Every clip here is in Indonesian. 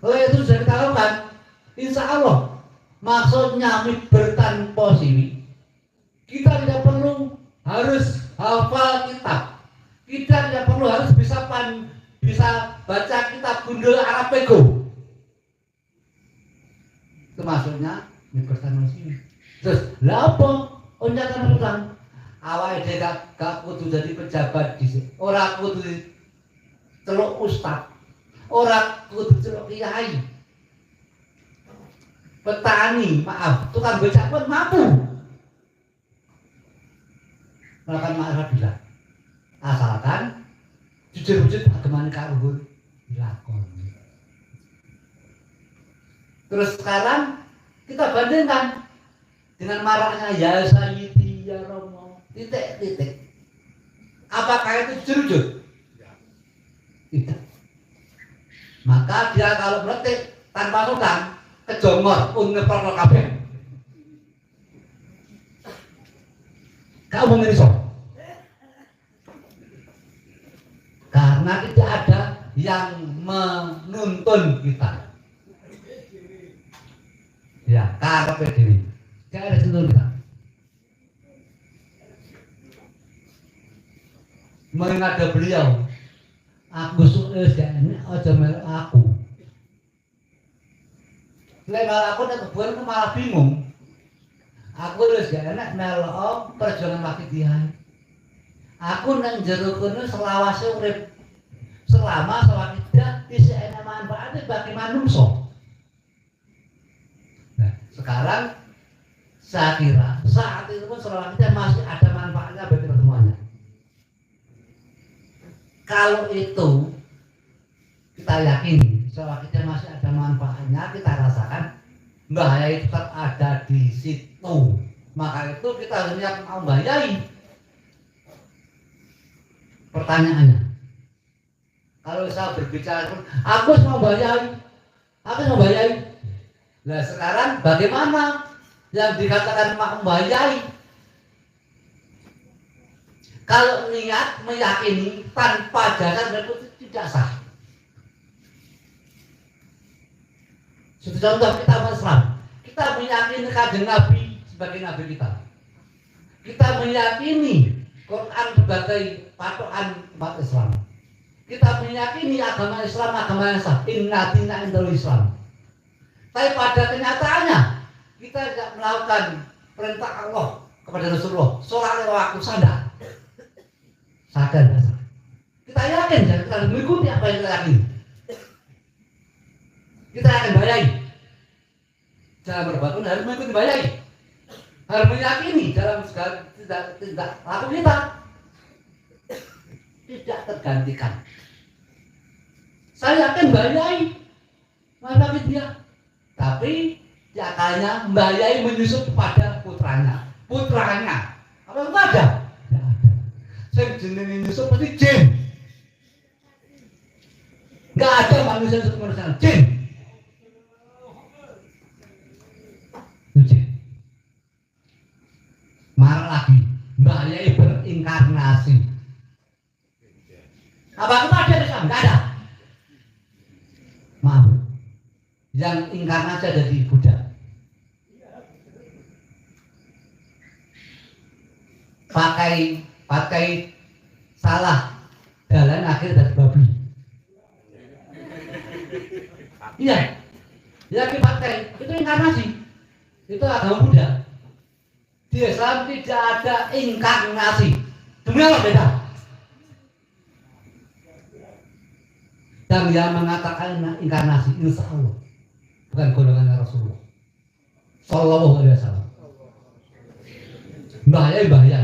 Oleh itu sudah kita lakukan, insya Allah. Maksudnya bertanpa siwi. Kita tidak perlu harus hafal kitab. Kita tidak perlu harus bisa baca kitab gundul Arab pego. Itu maksudnya bertanpa siwi. Terus, lah apa? Onjatan utang. Awake dhewe gak kudu jadi pejabat dhisik. Ora kudu celuk ustaz. Ora kudu celuk kiai. Petani, maaf, tukang becak pun mampu melakukan ma'rifah asalkan jujur-jujur agamane karuhun dilakoni. Terus sekarang kita bandingkan dengan maraknya ya sayyidi ya romo titik. Apakah itu jujur? Tidak. Maka dia kalau meletik tanpa utang kejongor ungeprokno kabeh. Kau mengiso. Karena tidak ada yang menuntun kita. Ya, karepe dhewe. Gak ada tuntun kita. Mengenai beliau, aku suka sekali, aja melok aku. Lewat aku nek kebuan malah bingung. Aku terus gak enak melok perjuangan wakil kiai. Aku nang jero kono selawase urip. Selama sawakida isih ana manfaate bagi manungsa. Nah, sekarang saya kira saat itu pun selawakida masih ada manfaatnya bagi kita semuanya. Kalau itu kita yakini selawakida masih ada manfaatnya, kita rasakan bahaya itu tetap ada di situ. Maka itu kita harus niat mau bayai. Pertanyaannya, kalau saya berbicara pun, aku mau bayai. Nah sekarang bagaimana yang dikatakan mau bayai? Kalau niat meyakini tanpa dasar itu tidak sah. Contoh kita Islam, kita meyakini kanjeng Nabi sebagai Nabi kita. Kita meyakini Quran sebagai patokan umat Islam. Kita meyakini agama Islam agama yang sah. Inna dina indal Islam. Tapi pada kenyataannya kita tidak melakukan perintah Allah kepada Rasulullah. Sholat waktu sadar. Kita yakin dan kita mengikuti apa yang kita yakini. Kita akan bayai. Dalam berbuat pun harus mengikuti bayai. Harus meyakini dalam segala tidak laku kita tidak tergantikan. Saya yakin bayai mana dia, tapi nyatanya bayai menyusup pada putranya. Apa itu ada? Tidak ada. Saya jenenge nyusup pasti jin. Nggak ada manusia yang manusia jin. Marah lagi, Mbak Yai berinkarnasi. Apa itu ada di sana? Nggak ada. Maaf, yang inkarnasi ada di Buddha. Pakai salah jalan akhir dari babi. Iya, yang dipakai itu inkarnasi. Itu agama Buddha. Di Islam tidak ada inkarnasi. Demi Allah beda. Dan yang mengatakan inkarnasi insya Allah bukan golongan Rasulullah Sallallahu Alaihi Wasallam. Bahaya.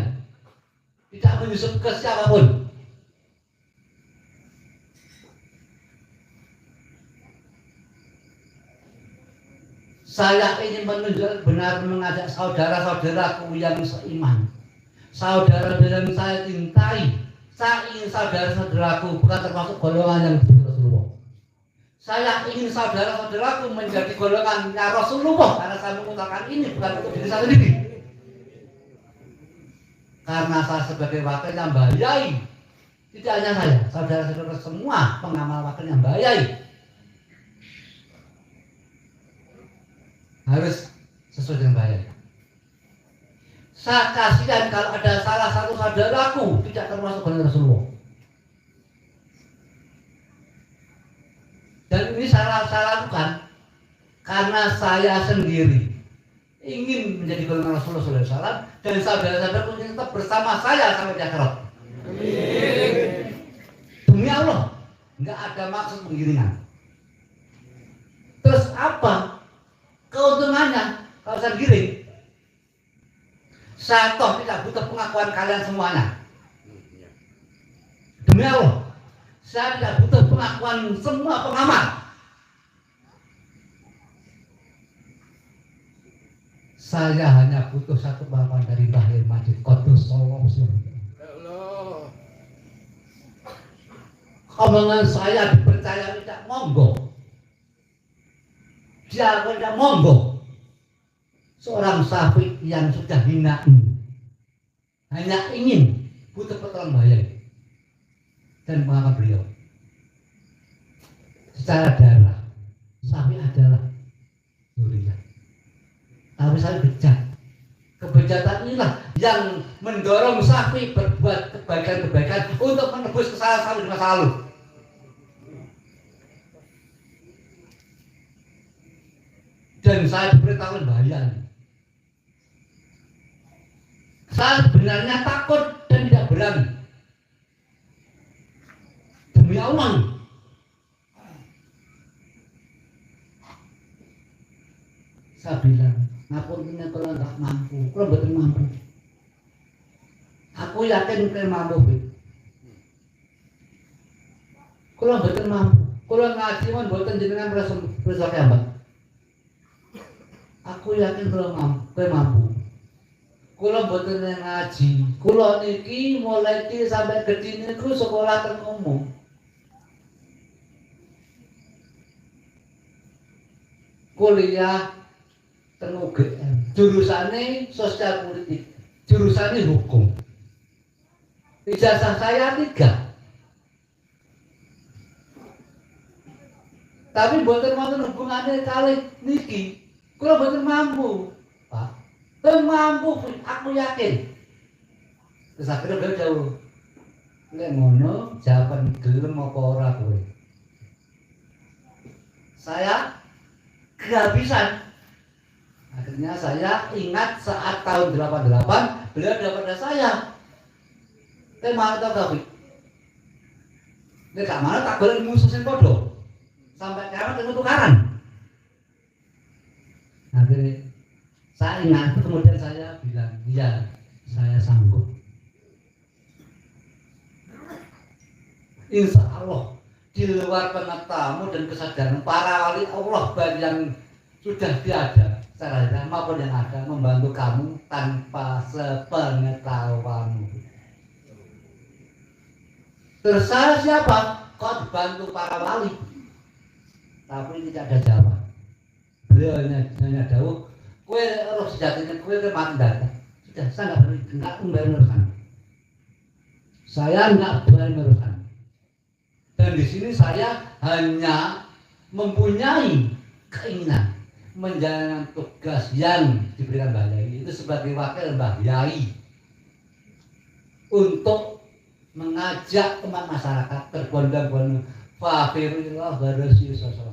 Tidak menyusup ke siapapun. Saya ingin menunjuk benar mengajak saudara-saudaraku yang seiman, saudara-saudara yang saya cintai. Saya ingin saudara-saudaraku bukan termasuk golongan yang disebut Rasulullah. Saya ingin saudara-saudaraku menjadi golongannya Rasulullah karena saya mengutarakan ini bukan untuk diri saya sendiri. Karena saya sebagai wakilnya Mbah Yai, tidak hanya saya, saudara-saudara semua pengamal wakilnya Mbah Yai. harus sesuai dengan bahaya. Saya kasihan kalau ada salah satu saudaraku tidak termasuk golongan Rasulullah. Dan ini saya lakukan karena saya sendiri ingin menjadi golongan Rasulullah SAW dan saudara-saudaraku ingin tetap bersama saya sampai di akhirat. Demi Allah, nggak ada maksud penggiringan. Terus apa keuntungannya kalau saya giring? Saya toh tidak butuh pengakuan kalian semuanya. Demi Allah, saya tidak butuh pengakuan semua pengamat. Saya hanya butuh satu pengakuan dari Mbah Majid Qudus sallallahu alaihi wasallam. Omongan saya dipercaya tidak, monggo. Dia tidak monggo. Seorang Syafi'i yang sudah hina ini hanya ingin butuh pertolongan bahaya dan pengakuan beliau. Secara darah Syafi'i adalah mulia, tapi saya bejat. Kebejatan inilah yang mendorong Syafi'i berbuat kebaikan-kebaikan untuk menebus kesalahan Syafi'i di masa lalu. Dan saya diberitahukan bahaya. Saya sebenarnya takut dan tidak berani. Demi Allah. Saya bilang, ngapunten kalau nggak mampu, kalau betul mampu. Aku yakin kalian mampu. Kalau betul mampu, kalau ngaji kan betul jenengan berasa kiamat. Aku yakin kalau mampu. Kalau betul ngaji, kalau niki mulai ki sampai gede niku sekolah teng umum. Kuliah teng UGM, jurusane sosial politik, jurusane hukum. Ijazah saya 3. Tapi mboten wonten hubungane kali niki. Kula mboten mampu, Pak. Tapi mampu, aku yakin. Terus akhirnya beliau jauh. Lek ngono, jawaban gelem apa ora kowe? Saya kehabisan. Akhirnya saya ingat saat tahun 88 beliau daripada saya. Tema atau gawe. Nek gak mana tak golek musuh sing padha. Sampai kiamat ketemu tukaran. Akhirnya saya ingat, kemudian saya bilang, iya saya sanggup. Insya Allah di luar pengetahuan dan kesadaran para wali Allah yang sudah tiada secara maupun yang ada membantu kamu tanpa sepengetahuanmu. Terus saya siapa? Kau dibantu para wali, tapi tidak ada jawab. Beliau hanya jauh, kue roh sejatinya kue mati data. Sudah, saya nggak berani meneruskan. Saya nggak berani meneruskan. Dan di sini saya hanya mempunyai keinginan menjalankan tugas yang diberikan Mbah Yai itu sebagai wakil Mbah Yai untuk mengajak umat masyarakat berbondong-bondong fa'firullah barasi sosok.